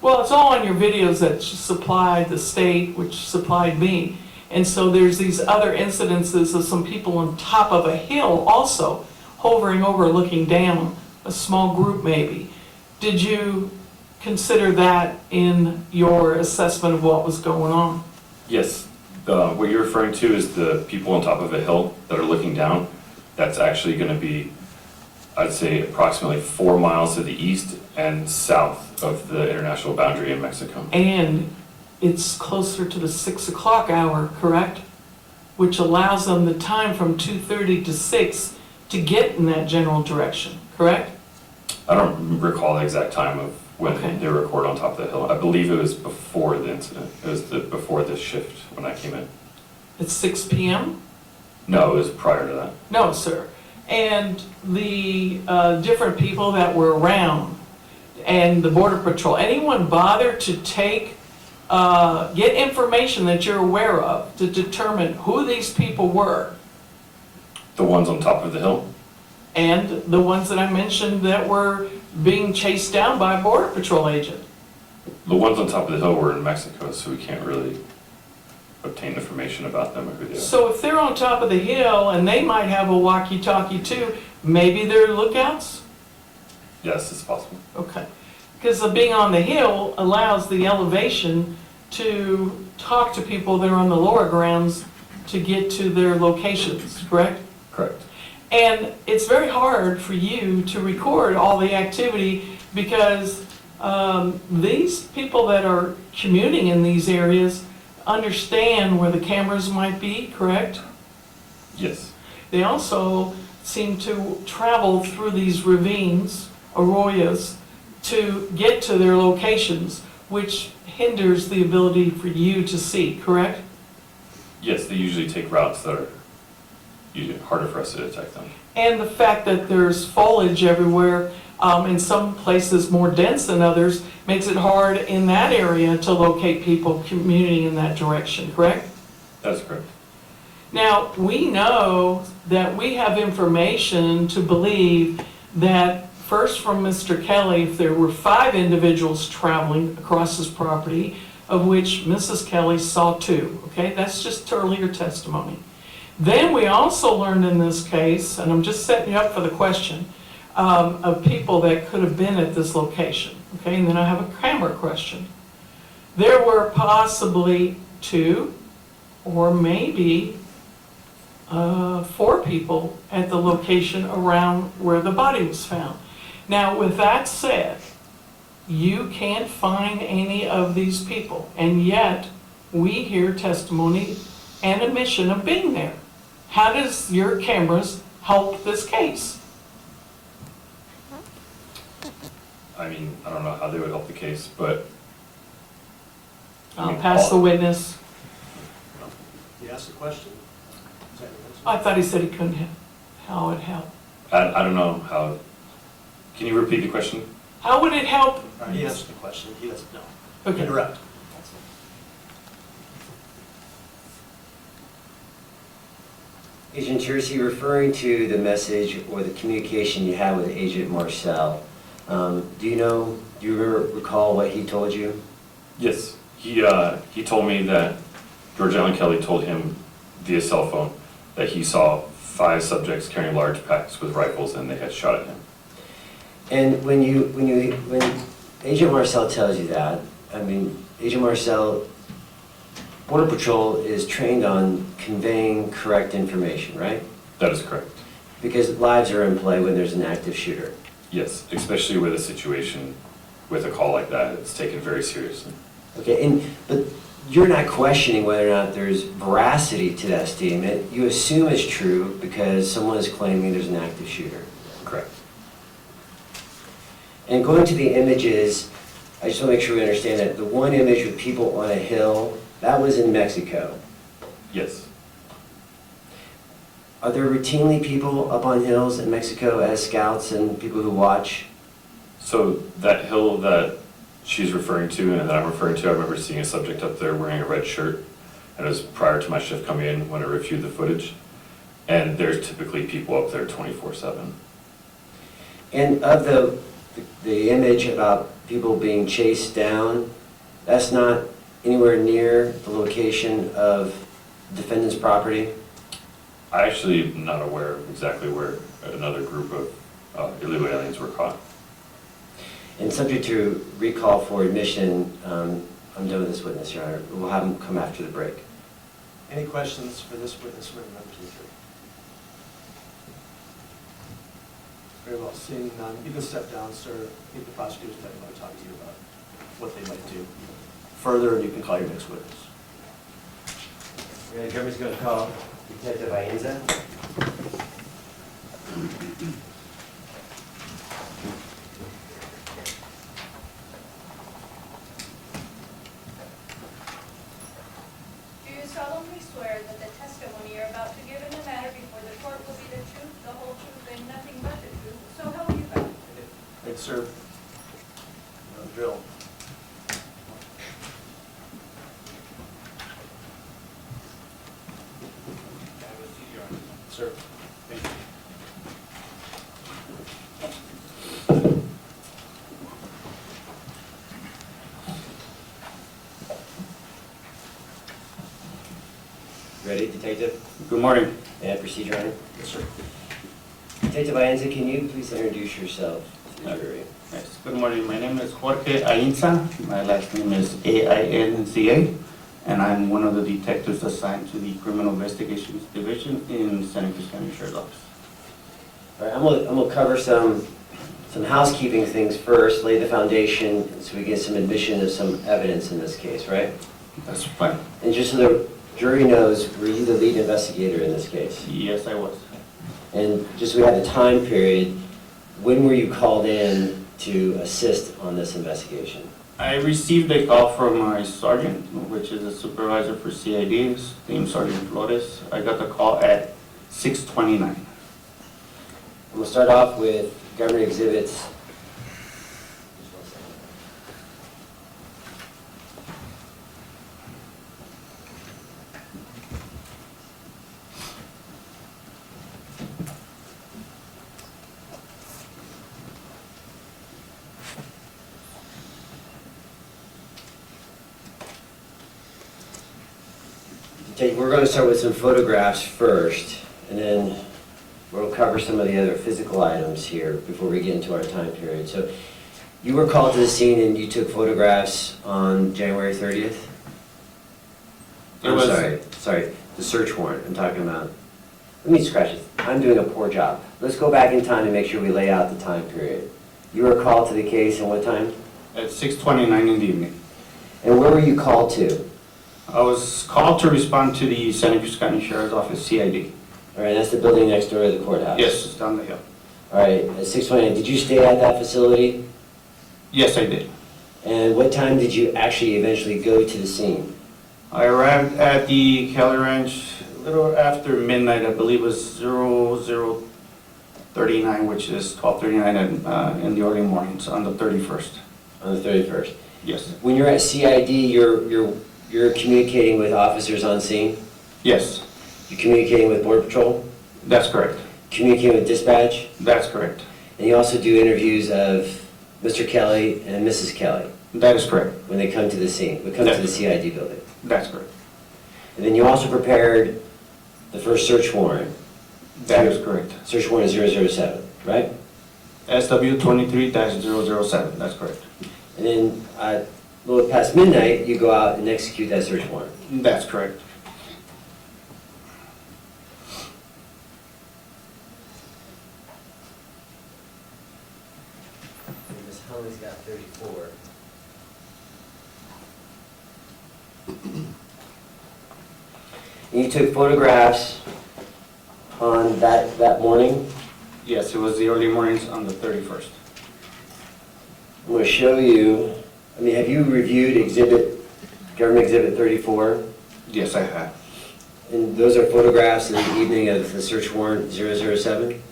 Well, it's all on your videos that supplied the state, which supplied me. And so there's these other incidences of some people on top of a hill also hovering over, looking down, a small group maybe. Did you consider that in your assessment of what was going on? Yes, what you're referring to is the people on top of a hill that are looking down. That's actually going to be, I'd say, approximately 4 miles to the east and south of the international boundary in Mexico. And it's closer to the 6 o'clock hour, correct? Which allows them the time from 2:30 to 6 to get in that general direction, correct? I don't recall the exact time of when Okay. they were recorded on top of the hill. I believe it was before the incident. It was before the shift when I came in. It's 6 p.m.? No, it was prior to that. No, sir. And the different people that were around and the Border Patrol, anyone bother to get information that you're aware of to determine who these people were? The ones on top of the hill? And the ones that I mentioned that were being chased down by a Border Patrol agent? The ones on top of the hill were in Mexico, so we can't really obtain information about them or who they are. So if they're on top of the hill and they might have a walkie-talkie too, maybe they're lookouts? Yes, it's possible. Okay. Because being on the hill allows the elevation to talk to people that are on the lower grounds to get to their locations, correct? Correct. And it's very hard for you to record all the activity because these people that are commuting in these areas understand where the cameras might be, correct? Yes. They also seem to travel through these ravines, arroyos, to get to their locations, which hinders the ability for you to see, correct? Yes, they usually take routes that are usually harder for us to detect them. And the fact that there's foliage everywhere, in some places more dense than others, makes it hard in that area to locate people commuting in that direction, correct? That's correct. Now, we know that we have information to believe that first from Mr. Kelly, if there were 5 individuals traveling across his property, of which Mrs. Kelly saw 2, okay? That's just earlier testimony. Then we also learned in this case, and I'm just setting you up for the question, of people that could have been at this location, okay? And then I have a camera question. There were possibly 2 or maybe 4 people at the location around where the body was found. Now, with that said, you can't find any of these people, and yet we hear testimony and admission of being there. How does your cameras help this case? I mean, I don't know how they would help the case, but I'll pass the witness. You asked the question. Is that your answer? I thought he said he couldn't help. How it help? I don't know how. Can you repeat the question? How would it help? He answered the question, he doesn't know. Okay. Interrupt. Agent Tercey, referring to the message or the communication you had with Agent Marcel, do you recall what he told you? Yes, he told me that George Allen Kelly told him via cell phone that he saw 5 subjects carrying large packs with rifles and they had shot at him. And when Agent Marcel tells you that, I mean, Agent Marcel, Border Patrol is trained on conveying correct information, right? That is correct. Because lives are in play when there's an active shooter. Yes, especially with a situation with a call like that, it's taken very seriously. Okay, but you're not questioning whether or not there's veracity to that statement. You assume it's true because someone is claiming there's an active shooter. Correct. And going to the images, I just want to make sure we understand that the one image with people on a hill, that was in Mexico. Yes. Are there routinely people up on hills in Mexico as scouts and people who watch? So that hill that she's referring to and that I'm referring to, I remember seeing a subject up there wearing a red shirt. And it was prior to my shift coming in when I reviewed the footage. And there's typically people up there 24/7. And of the image about people being chased down, that's not anywhere near the location of defendant's property? I actually am not aware of exactly where another group of illegal aliens were caught. And subject to recall for admission, I'm done with this witness, Your Honor. We'll have him come after the break. Any questions for this witness or members of the jury? Very well, seeing none, you can step down, sir. I think the prosecutor's probably going to talk to you about what they might do further, and you can call your next witness. The government's going to call Detective Aienza. Do you solemnly swear that the testimony you're about to give in the matter before the court will be the truth, the whole truth, and nothing but the truth? So help you God. Thanks, sir. You know the drill. Sir. Thank you. Ready, Detective? Good morning. May I proceed, Your Honor? Yes, sir. Detective Aienza, can you please introduce yourself to the jury? Yes, good morning. My name is Jorge Ainza. My last name is Ainza, and I'm one of the detectives assigned to the Criminal Investigations Division in Santa Cruz County Sheriff's Office. All right, I'm gonna cover some housekeeping things first, lay the foundation so we get some admission of some evidence in this case, right? That's fine. And just so the jury knows, were you the lead investigator in this case? Yes, I was. And just so we have the time period, when were you called in to assist on this investigation? I received a call from my sergeant, which is a supervisor for CID, named Sergeant Flores. I got the call at 6:29. We'll start off with government exhibits. We're going to start with some photographs first, and then we'll cover some of the other physical items here before we get into our time period. So you were called to the scene and you took photographs on January 30th? Sorry, the search warrant I'm talking about. Let me scratch it. I'm doing a poor job. Let's go back in time to make sure we lay out the time period. You were called to the case and what time? At 6:29 in the evening. And where were you called to? I was called to respond to the Santa Cruz County Sheriff's Office, CID. All right, that's the building next door to the courthouse? Yes, it's down the hill. All right, at 6:29, did you stay at that facility? Yes, I did. And what time did you actually eventually go to the scene? I arrived at the Kelly Ranch a little after midnight. I believe it was 00:39, which is 12:39 in the early mornings on the 31st. On the 31st? Yes. When you're at CID, you're communicating with officers on scene? Yes. You communicating with Border Patrol? That's correct. Communicating with dispatch? That's correct. And you also do interviews of Mr. Kelly and Mrs. Kelly That is correct. when they come to the scene, when they come to the CID building? That's correct. And then you also prepared the first search warrant. That is correct. Search warrant 007, right? SW 23-007, that's correct. And then a little past midnight, you go out and execute that search warrant. That's correct. And Ms. Hunley's got 34. And you took photographs on that morning. Yes, it was the early mornings on the 31st. I'm going to show you, have you reviewed Government Exhibit 34? Yes, I have. And those are photographs in the evening of the search warrant 007?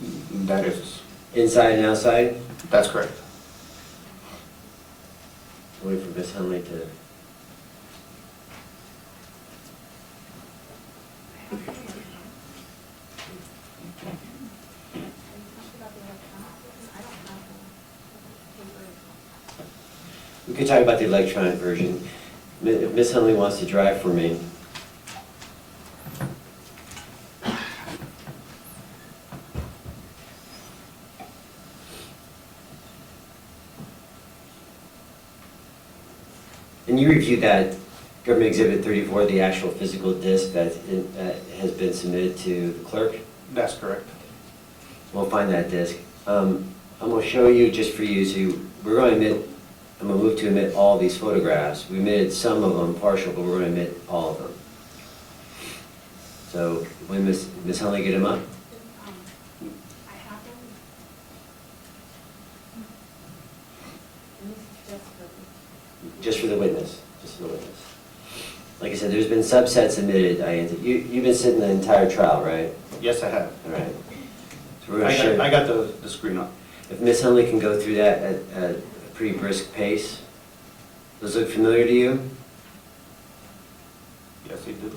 That is, Inside and outside? that's correct. Wait for Ms. Hunley to... We could talk about the electronic version. If Ms. Hunley wants to drive for me. And you reviewed that Government Exhibit 34, the actual physical disc that has been submitted to the clerk? That's correct. We'll find that disc. I'm going to show you, just for you, so we're going to admit, I'm going to move to admit all these photographs. We omitted some of them, partial, but we're going to admit all of them. So when Ms. Hunley get them up? I have them. Just for the witness, just for the witness. Like I said, there's been subsets admitted, you've been sitting the entire trial, right? Yes, I have. All right. So we're going to share. I got the screen up. If Ms. Hunley can go through that at a pretty brisk pace. Those look familiar to you? Yes, they do.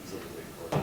Exhibit 34.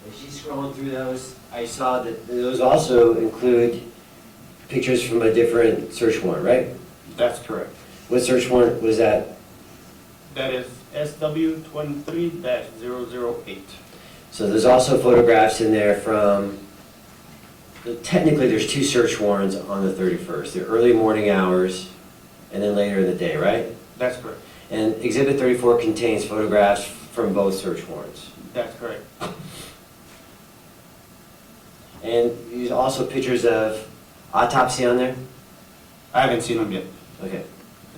As she's scrolling through those, I saw that those also include pictures from a different search warrant, right? That's correct. What search warrant was that? That is SW 23-008. So there's also photographs in there from, technically there's two search warrants on the 31st. The early morning hours and then later in the day, right? That's correct. And Exhibit 34 contains photographs from both search warrants. That's correct. And there's also pictures of autopsy on there? I haven't seen them yet. Okay.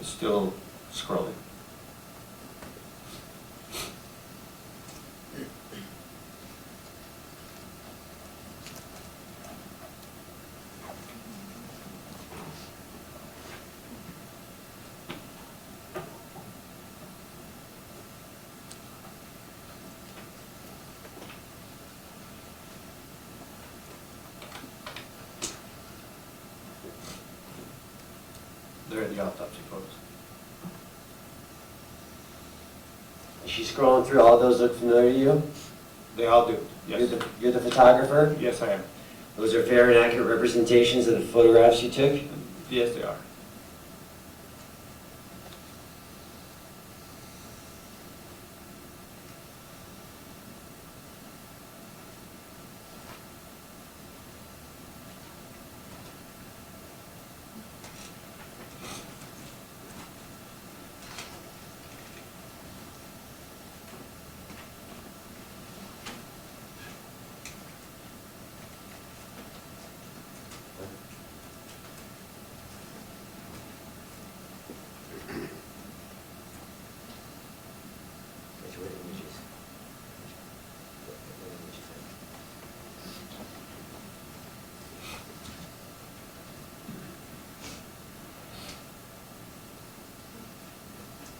It's still scrolling. They're the autopsy photos. Is she scrolling through, all those look familiar to you? They all do, yes. You're the photographer? Yes, I am. Those are fair and accurate representations of the photographs you took? Yes, they are. Which were the images? What images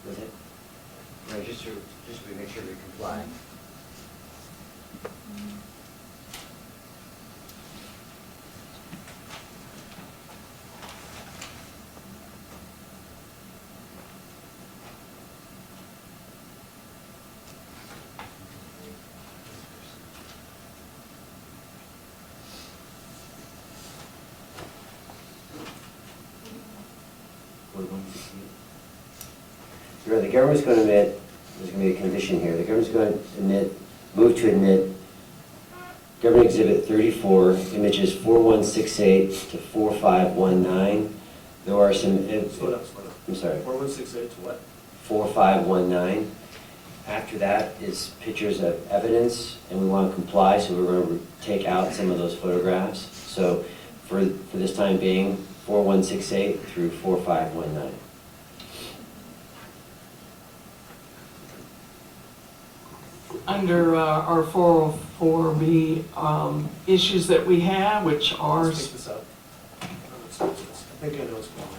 was it? No, just to make sure we comply. Remember, the government's going to admit, there's going to be a condition here, the government's going to move to admit Government Exhibit 34, images 4168 to 4519. There are some, Slow down. I'm sorry, 4168 to what? 4519. After that is pictures of evidence, and we want to comply, so we're going to take out some of those photographs. So for this time being, 4168 through 4519. Under our 404B issues that we have, which are, Let's take this out. I think I know what's going on.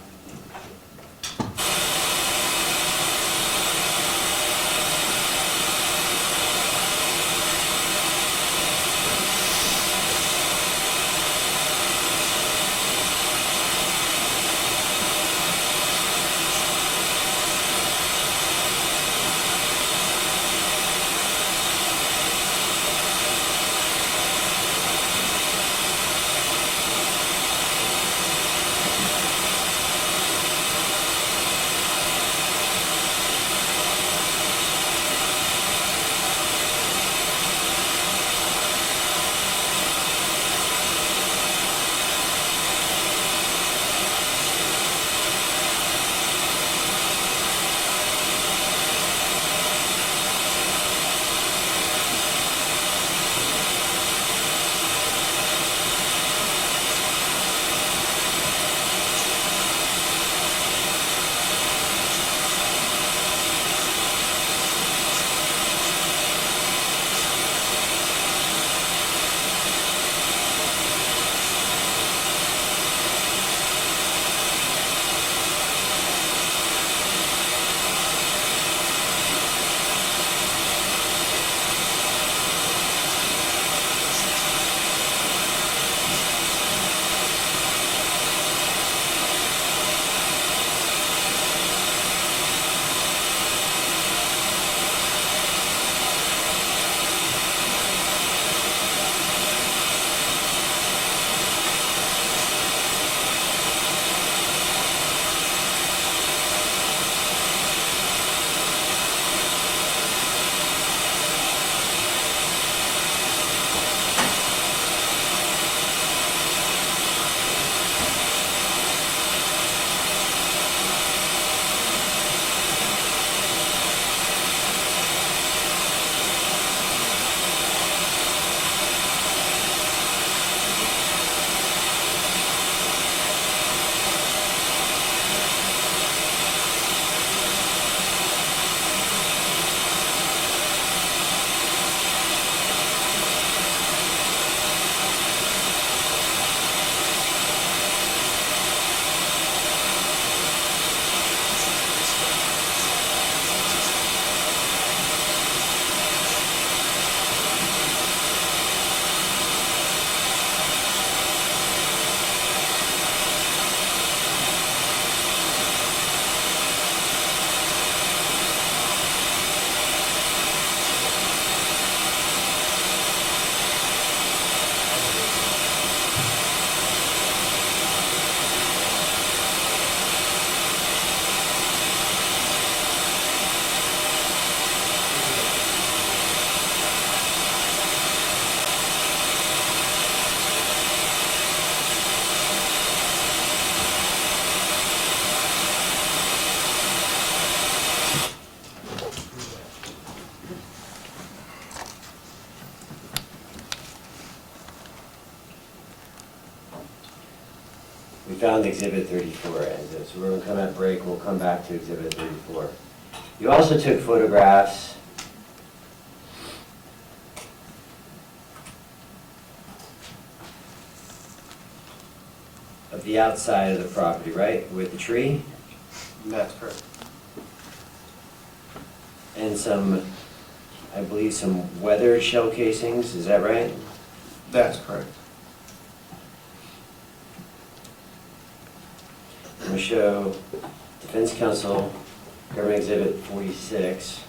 We found exhibit 34, and so we're gonna come at break, we'll come back to exhibit 34. You also took photographs of the outside of the property, right, with the tree? That's correct. And some, I believe, some weathered shell casings, is that right? That's correct. I'm going to show Defense Counsel, Government Exhibit 46.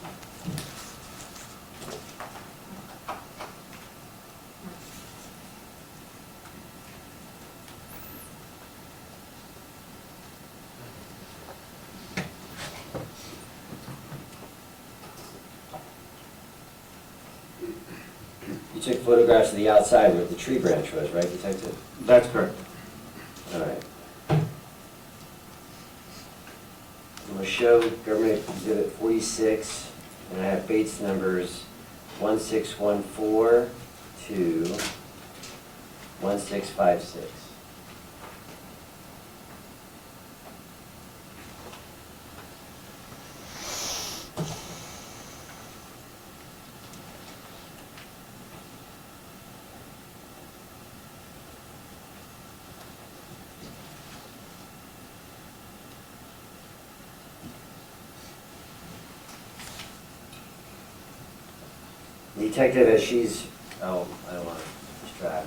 You took photographs of the outside where the tree branch was, right, Detective? That's correct. All right. I'm going to show Government Exhibit 46, and I have Bates numbers 1614 to 1656. Detective, as she's, oh, I don't want to distract.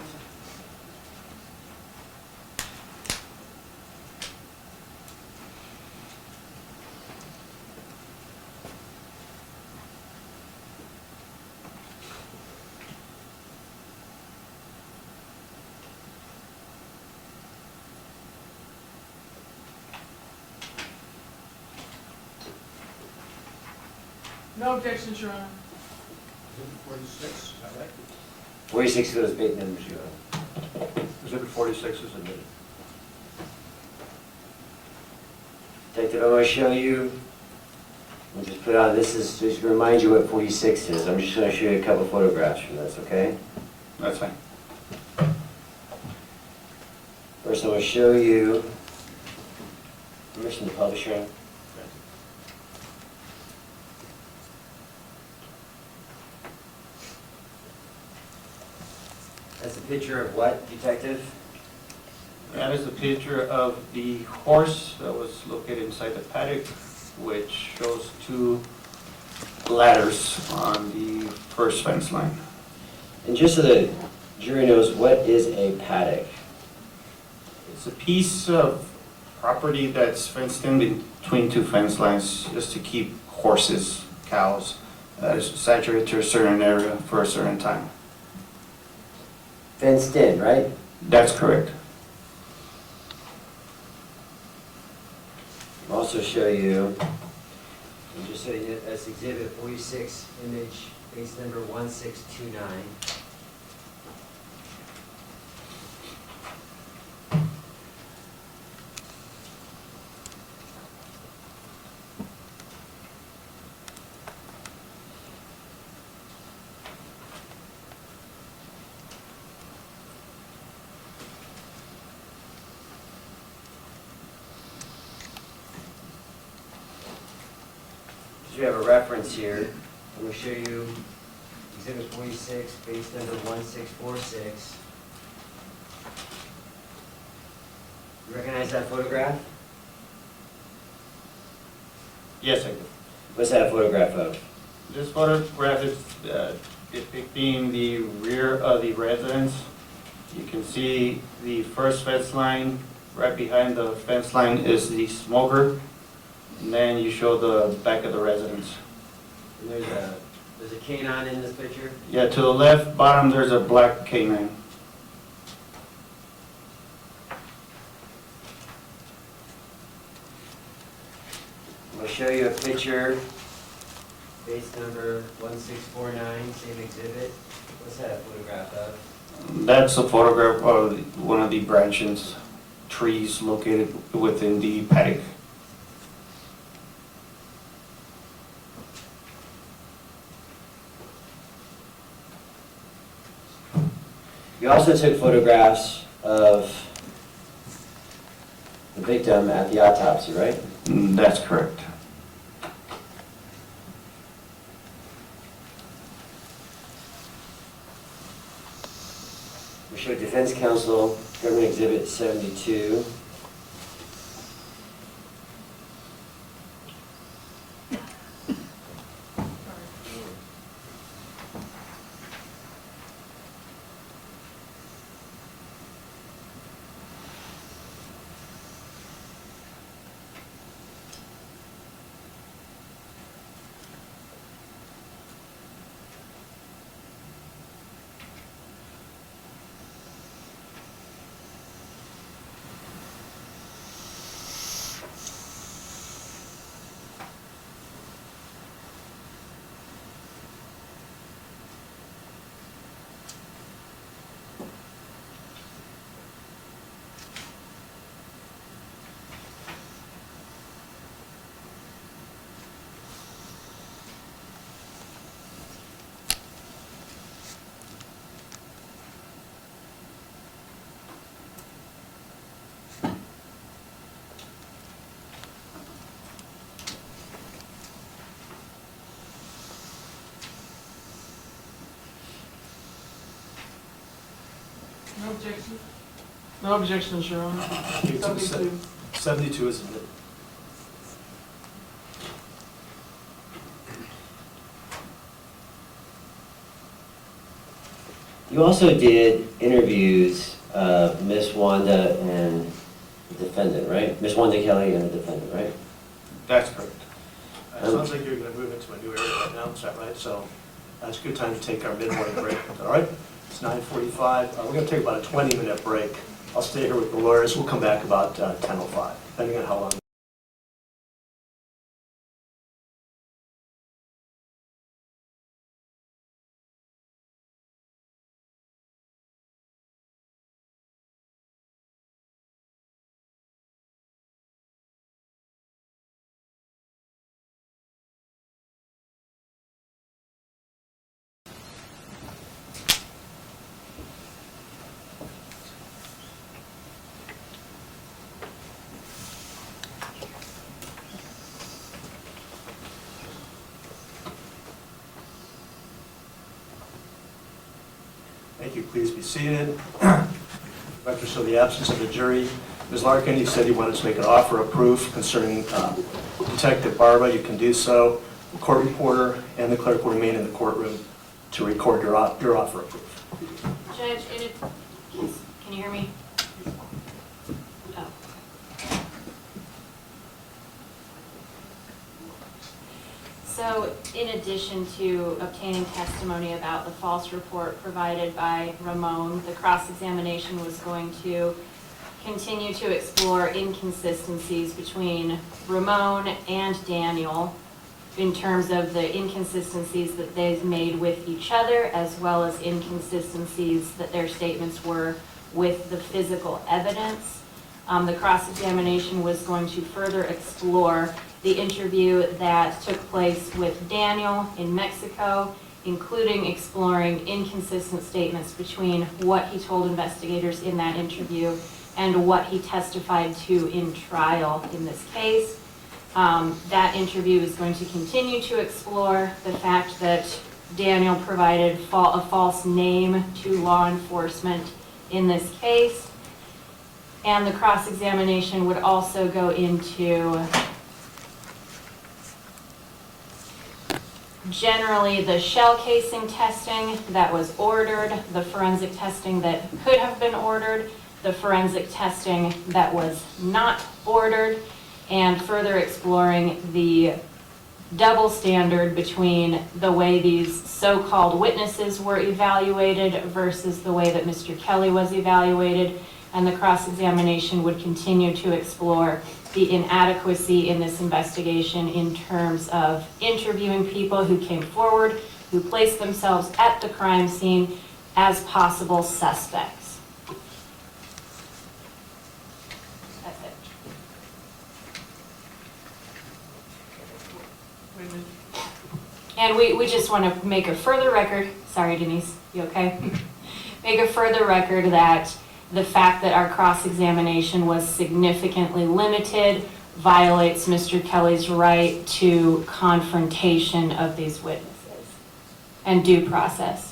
No objections, Your Honor. 46, is that right? 46 of those Bates numbers, Your Honor. Exhibit 46 is admitted. Detective, I'm going to show you, I'll just put on, this is just to remind you what 46 is. I'm just going to show you a couple photographs from this, okay? That's fine. First, I'm going to show you, permission to publish, Your Honor. That's a picture of what, Detective? That is a picture of the horse that was located inside the paddock, which shows two ladders on the first fence line. And just so the jury knows, what is a paddock? It's a piece of property that's fenced in between two fence lines just to keep horses, cows, that is saturated to a certain area for a certain time. Fenced in, right? That's correct. I'll also show you, and just so you know, that's exhibit 46, image base number 1629. We have a reference here. I'm going to show you exhibit 46, base number 1646. You recognize that photograph? Yes, I do. What's that a photograph of? This photograph is depicting the rear of the residence. You can see the first fence line. Right behind the fence line is the smoker. And then you show the back of the residence. And there's a canine in this picture? Yeah, to the left bottom, there's a black canine. I'm going to show you a picture, base number 1649, same exhibit. What's that a photograph of? That's a photograph of one of the branches, trees located within the paddock. You also took photographs of the victim at the autopsy, right? That's correct. We show defense counsel, government exhibit 72. No objection? No objections, Your Honor. 72. 72 is admitted. You also did interviews of Miss Wanda and the defendant, right? Miss Wanda Kelly and the defendant, right? That's correct. It sounds like you're going to move into a new area right now, is that right? So that's a good time to take our mid-morning break. All right? It's 9:45. We're going to take about a 20-minute break. I'll stay here with the lawyers. We'll come back about 10:05, depending on how long. Thank you. Please be seated. Record show the absence of the jury. Ms. Larkin, you said you wanted to make an offer of proof concerning Detective Barba. You can do so. The court reporter and the clerk will remain in the courtroom to record your offer of proof. Judge, can you hear me? Oh. So, in addition to obtaining testimony about the false report provided by Ramon, the cross-examination was going to continue to explore inconsistencies between Ramon and Daniel in terms of the inconsistencies that they've made with each other, as well as inconsistencies that their statements were with the physical evidence. The cross-examination was going to further explore the interview that took place with Daniel in Mexico, including exploring inconsistent statements between what he told investigators in that interview and what he testified to in trial in this case. That interview is going to continue to explore the fact that Daniel provided a false name to law enforcement in this case. And the cross-examination would also go into generally the shell casing testing that was ordered, the forensic testing that could have been ordered, the forensic testing that was not ordered, and further exploring the double standard between the way these so-called witnesses were evaluated versus the way that Mr. Kelly was evaluated. And the cross-examination would continue to explore the inadequacy in this investigation in terms of interviewing people who came forward, who placed themselves at the crime scene as possible suspects. That's it. Wait a minute. And we just want to make a further record, sorry Denise, you okay? Make a further record that the fact that our cross-examination was significantly limited violates Mr. Kelly's right to confrontation of these witnesses and due process.